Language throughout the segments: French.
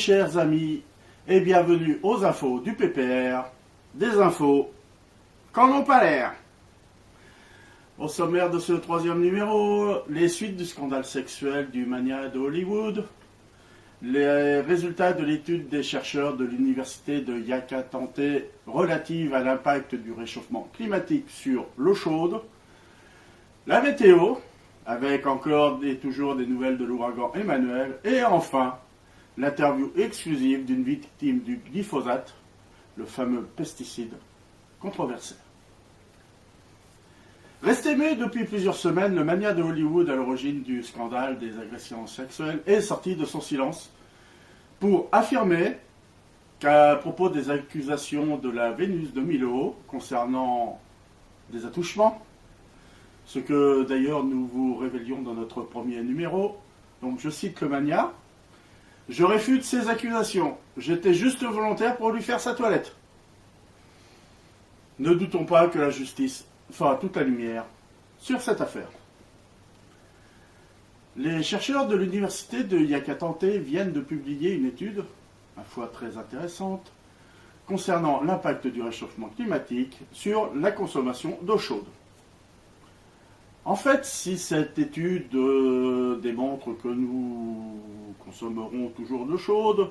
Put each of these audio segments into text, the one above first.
chers amis, et bienvenue aux infos du PPR, des infos qu'en ont pas l'air. Au sommaire de ce troisième numéro, les suites du scandale sexuel du mania de Hollywood, les résultats de l'étude des chercheurs de l'université de Yakatante relative à l'impact du réchauffement climatique sur l'eau chaude, la météo, avec encore et toujours des nouvelles de l'ouragan Emmanuel, et enfin, l'interview exclusive d'une victime du glyphosate, le fameux pesticide controversé. Resté muet depuis plusieurs semaines, le mania de Hollywood à l'origine du scandale des agressions sexuelles est sorti de son silence pour affirmer qu'à propos des accusations de la Vénus de Milo concernant des attouchements, ce que d'ailleurs nous vous révélions dans notre premier numéro, donc je cite le mania, « Je réfute ces accusations, j'étais juste volontaire pour lui faire sa toilette. » Ne doutons pas que la justice fera toute la lumière sur cette affaire. Les chercheurs de l'université de Yakatante viennent de publier une étude, à la fois très intéressante, concernant l'impact du réchauffement climatique sur la consommation d'eau chaude. En fait, si cette étude démontre que nous consommerons toujours d'eau chaude,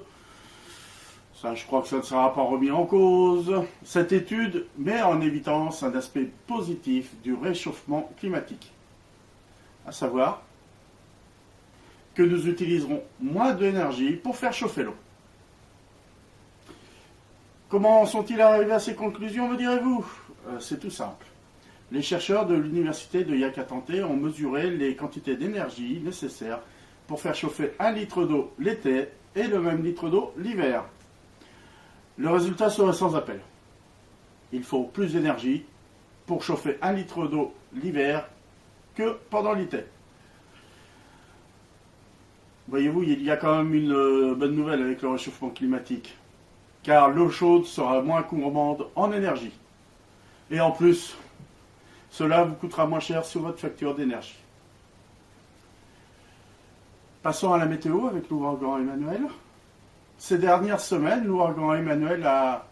ça, je crois que ça ne sera pas remis en cause. Cette étude met en évidence un aspect positif du réchauffement climatique, à savoir que nous utiliserons moins d'énergie pour faire chauffer l'eau. Comment sont-ils arrivés à ces conclusions, me direz-vous ? C'est tout simple. Les chercheurs de l'université de Yakatante ont mesuré les quantités d'énergie nécessaires pour faire chauffer 1 litre d'eau l'été et le même litre d'eau l'hiver. Le résultat serait sans appel. Il faut plus d'énergie pour chauffer 1 litre d'eau l'hiver que pendant l'été. Voyez-vous, il y a quand même une bonne nouvelle avec le réchauffement climatique, car l'eau chaude sera moins gourmande en énergie. Et en plus, cela vous coûtera moins cher sur votre facture d'énergie. Passons à la météo avec l'ouragan Emmanuel. Ces dernières semaines, l'ouragan Emmanuel a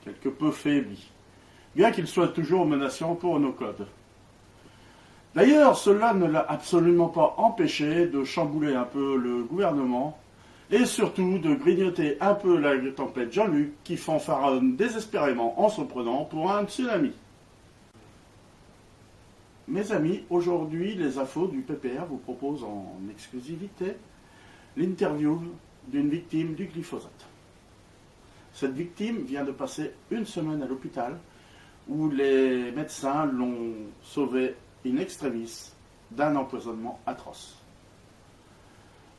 quelque peu faibli, bien qu'il soit toujours menaçant pour nos côtes. D'ailleurs, cela ne l'a absolument pas empêché de chambouler un peu le gouvernement et surtout de grignoter un peu la tempête Jean-Luc qui fanfaronne désespérément en se prenant pour un tsunami. Mes amis, aujourd'hui, les infos du PPR vous proposent en exclusivité l'interview d'une victime du glyphosate. Cette victime vient de passer une semaine à l'hôpital où les médecins l'ont sauvée in extremis d'un empoisonnement atroce.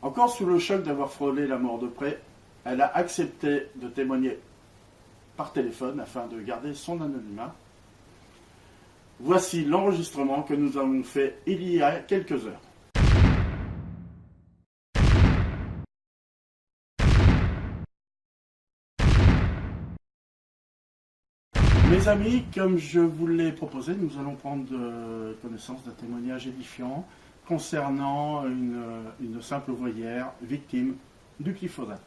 Encore sous le choc d'avoir frôlé la mort de près, elle a accepté de témoigner par téléphone afin de garder son anonymat. Voici l'enregistrement que nous avons fait il y a quelques heures. Mes amis, comme je vous l'ai proposé, nous allons prendre connaissance d'un témoignage édifiant concernant une simple ouvrière victime du glyphosate.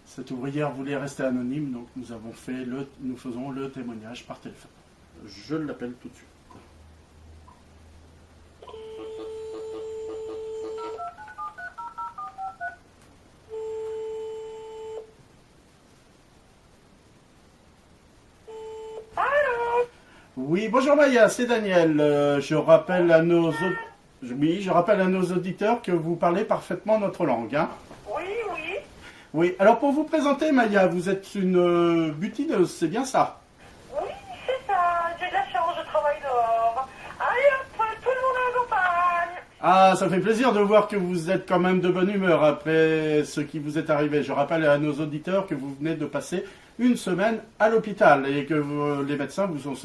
Cette ouvrière voulait rester anonyme, donc nous faisons le témoignage par téléphone. Je l'appelle tout de suite. Oui, bonjour Maya, c'est Daniel. Je rappelle à nos auditeurs que vous parlez parfaitement notre langue. Hein. Oui, oui. Oui, alors pour vous présenter Maya, vous êtes une butineuse, c'est bien ça? Oui, c'est ça. J'ai de la chance, je travaille dehors. Allez hop, tout le monde à la campagne. Ah, ça fait plaisir de voir que vous êtes quand même de bonne humeur après ce qui vous est arrivé. Je rappelle à nos auditeurs que vous venez de passer une semaine à l'hôpital et que les médecins vous ont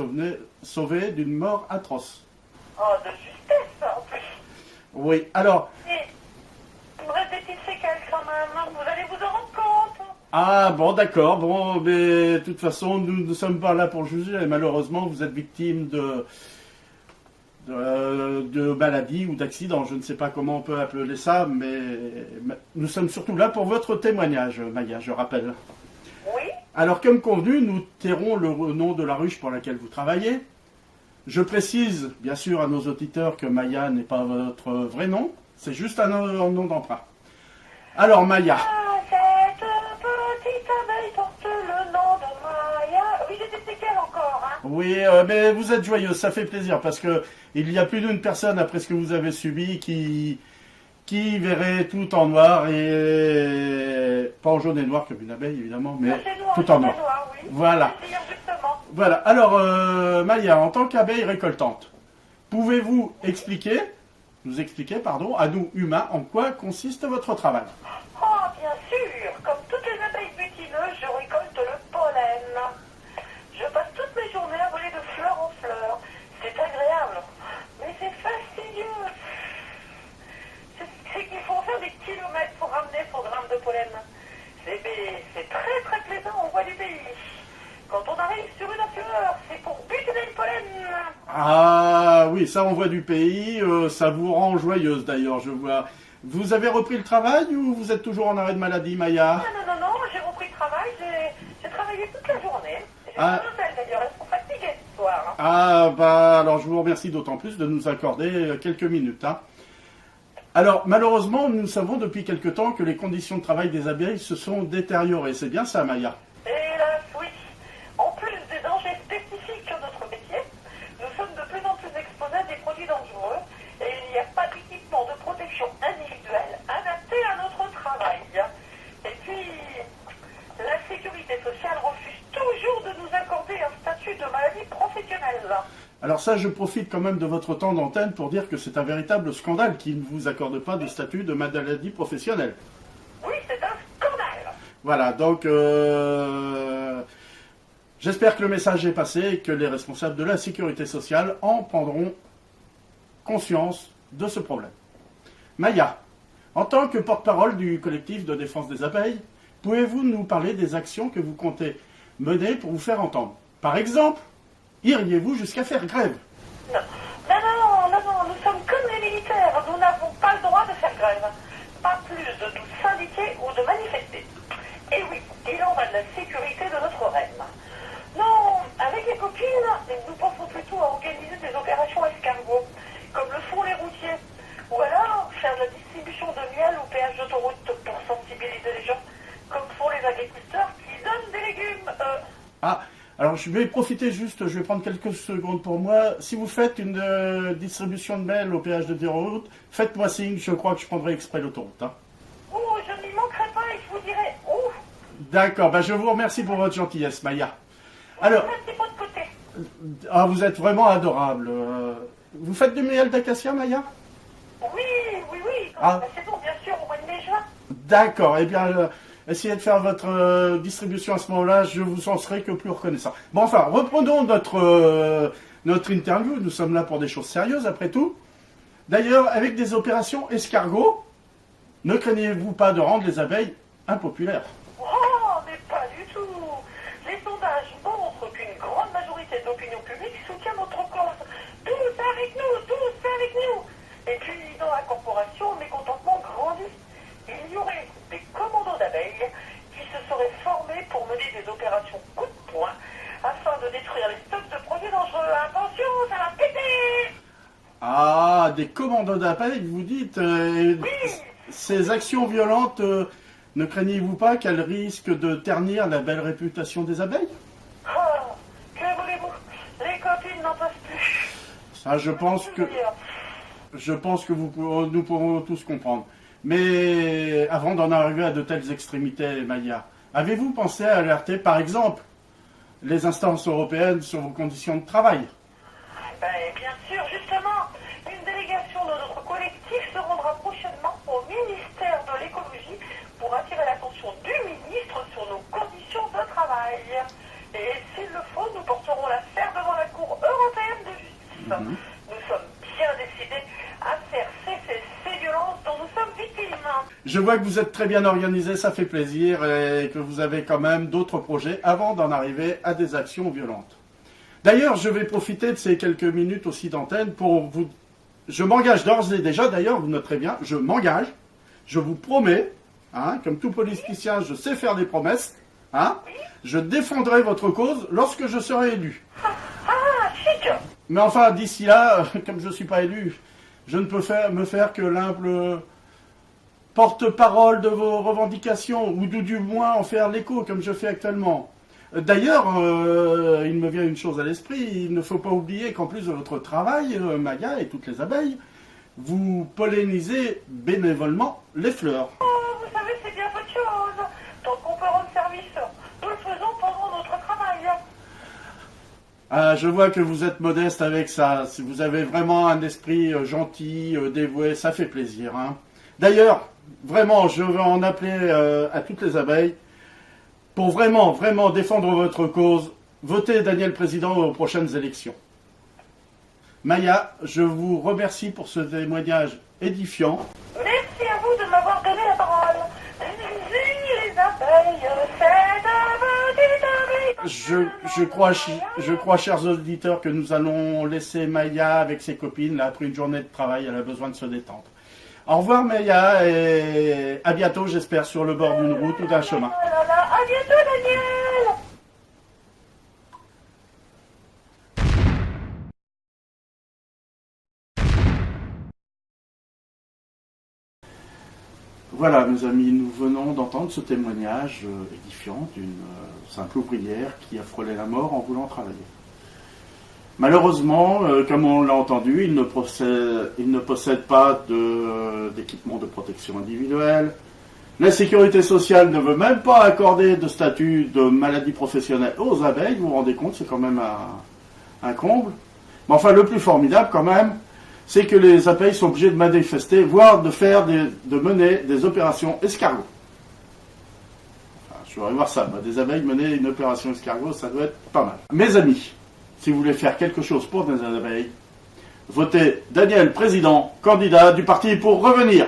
sauvé d'une mort atroce. Oh, de justesse, en plus. Oui, alors... Et il me reste des petites séquelles quand même, vous allez vous en rendre compte. Ah, bon, d'accord, bon, mais de toute façon, nous ne sommes pas là pour juger. Et malheureusement, vous êtes victime de maladie ou d'accident. Je ne sais pas comment on peut appeler ça, mais nous sommes surtout là pour votre témoignage, Maya, je rappelle. Oui. Alors, comme convenu, nous tairons le nom de la ruche pour laquelle vous travaillez. Je précise, bien sûr, à nos auditeurs que Maya n'est pas votre vrai nom, c'est juste un nom d'emprunt. Alors, Maya. Ah, cette petite abeille porte le nom de Maya. Oui, j'étais quelle encore, hein? Oui, mais vous êtes joyeuse, ça fait plaisir, parce que il y a plus d'une personne, après ce que vous avez subi, qui verrait tout en noir, et pas en jaune et noir comme une abeille, évidemment, mais C'est noir, tout en c'est noir. noir, oui. Voilà. C'est dire justement. Voilà. Alors, Maya, en tant qu'abeille récoltante, pouvez-vous nous expliquer, pardon, à nous humains, en quoi consiste votre travail? Oh, bien sûr. Comme toutes les abeilles butineuses, je récolte le pollen. Je passe toutes mes journées à voler de fleur en fleur. C'est agréable, mais c'est fastidieux. C'est qu'il faut faire des kilomètres pour ramener son gramme de pollen. C'est très très plaisant, on voit du pays. Quand on arrive sur une fleur, c'est pour butiner le pollen. Ah oui, ça on voit du pays, ça vous rend joyeuse d'ailleurs, je vois. Vous avez repris le travail ou vous êtes toujours en arrêt de maladie, Maya? Non, j'ai repris le travail, j'ai travaillé toute la journée. J'ai Ah. un hôtel d'ailleurs, elles sont fatiguées ce soir. Ah bah alors je vous remercie d'autant plus de nous accorder quelques minutes. Hein. Alors malheureusement, nous savons depuis quelque temps que les conditions de travail des abeilles se sont détériorées. C'est bien ça, Maya? Hélas, oui. En plus des dangers spécifiques de notre métier, nous sommes de plus en plus exposés à des produits dangereux et il n'y a pas d'équipement de protection individuelle adapté à notre travail. Et puis, la sécurité sociale refuse toujours de nous accorder un statut de maladie professionnelle. Alors ça, je profite quand même de votre temps d'antenne pour dire que c'est un véritable scandale qu'ils ne vous accordent pas de statut de maladie professionnelle. Oui, c'est un scandale. Voilà, donc j'espère que le message est passé et que les responsables de la sécurité sociale en prendront conscience de ce problème. Maya, en tant que porte-parole du collectif de défense des abeilles, pouvez-vous nous parler des actions que vous comptez mener pour vous faire entendre? Par exemple, iriez-vous jusqu'à faire grève? Non, nous sommes comme les militaires, nous n'avons pas le droit de faire grève. Pas plus de nous syndiquer ou de manifester. Et oui, il en va de la sécurité de notre reine. Non, avec les copines, nous pensons plutôt à organiser des opérations escargots, comme le font les routiers. Ou alors faire de la distribution de miel au péage d'autoroute pour sensibiliser les gens, comme font les agriculteurs qui donnent des légumes. Ah, alors je vais profiter juste, je vais prendre quelques secondes pour moi. Si vous faites une distribution de mail au péage de d'autoroute, faites-moi signe, je crois que je prendrai exprès l'autoroute. Hein. Oh, je n'y manquerai pas et je vous dirai où. D'accord, ben je vous remercie pour votre gentillesse, Maya. Alors, Restez pas de côté. ah, vous êtes vraiment adorable. Vous faites du miel d'acacia, Maya? Oui. Ah. C'est bon, bien sûr, au mois de mai-juin. D'accord, eh bien, essayez de faire votre distribution à ce moment-là, je vous en serai que plus reconnaissant. Bon, enfin, reprenons notre interview, nous sommes là pour des choses sérieuses, après tout. D'ailleurs, avec des opérations escargots, ne craignez-vous pas de rendre les abeilles impopulaires? Oh, mais pas du tout. Les sondages montrent qu'une grande majorité de l'opinion publique soutient notre cause. Tous avec nous. Et puis, dans la corporation, le mécontentement grandit. Il y aurait des commandos d'abeilles qui se seraient formés pour mener des opérations coup de poing afin de détruire les stocks de produits dangereux. Attention, ça va péter! Ah, des commandos d'abeilles, vous dites Oui. Ces actions violentes, ne craignez-vous pas qu'elles risquent de ternir la belle réputation des abeilles? Oh, que voulez-vous? Les copines n'en peuvent plus. Ça, je pense que nous pourrons tous comprendre. Mais avant d'en arriver à de telles extrémités, Maya, avez-vous pensé à alerter, par exemple, les instances européennes sur vos conditions de travail? Ben, bien sûr, justement, une délégation de notre collectif se rendra prochainement au ministère de l'écologie pour attirer l'attention du ministre sur nos conditions de travail. Et s'il le faut, nous porterons l'affaire devant la Cour européenne de justice. Nous sommes bien décidés à faire cesser ces violences dont nous sommes victimes. Je vois que vous êtes très bien organisé, ça fait plaisir, et que vous avez quand même d'autres projets avant d'en arriver à des actions violentes. D'ailleurs, je vais profiter de ces quelques minutes aussi d'antenne pour vous... Je m'engage d'ores et déjà, d'ailleurs, vous noterez bien, je m'engage, je vous promets, hein, comme tout politicien, je sais faire des promesses, hein, je défendrai votre cause lorsque je serai élu. Ah, chic. Mais enfin, d'ici là, comme je ne suis pas élu, je ne peux me faire que l'humble porte-parole de vos revendications, ou du moins en faire l'écho, comme je fais actuellement. D'ailleurs, il me vient une chose à l'esprit, il ne faut pas oublier qu'en plus de votre travail, Maya et toutes les abeilles, vous pollinisez bénévolement les fleurs. Oh, vous savez, c'est bien autre chose. Tant qu'on peut rendre service, nous le faisons pendant notre travail. Ah, je vois que vous êtes modeste avec ça. Si vous avez vraiment un esprit gentil, dévoué, ça fait plaisir. Hein. D'ailleurs, vraiment, je veux en appeler à toutes les abeilles. Pour vraiment, vraiment défendre votre cause, votez Daniel Président aux prochaines élections. Maya, je vous remercie pour ce témoignage édifiant. Merci à vous de m'avoir donné la parole. Les abeilles, Je crois, chers auditeurs, que nous allons laisser Maya avec ses copines. Là, après une journée de travail, elle a besoin de se détendre. Au revoir Maya et à bientôt, j'espère, sur le bord d'une route ou d'un chemin. À bientôt, Daniel. Voilà, mes amis, nous venons d'entendre ce témoignage édifiant d'une simple ouvrière qui a frôlé la mort en voulant travailler. Malheureusement, comme on l'a entendu, il ne possède pas d'équipement de protection individuelle. La sécurité sociale ne veut même pas accorder de statut de maladie professionnelle aux abeilles. Vous vous rendez compte, c'est quand même un comble. Mais enfin, le plus formidable quand même, c'est que les abeilles sont obligées de manifester, voire de mener des opérations escargots. Enfin, je voudrais voir ça. Des abeilles mener une opération escargot, ça doit être pas mal. Mes amis, si vous voulez faire quelque chose pour des abeilles, votez Daniel Président, candidat du parti pour revenir.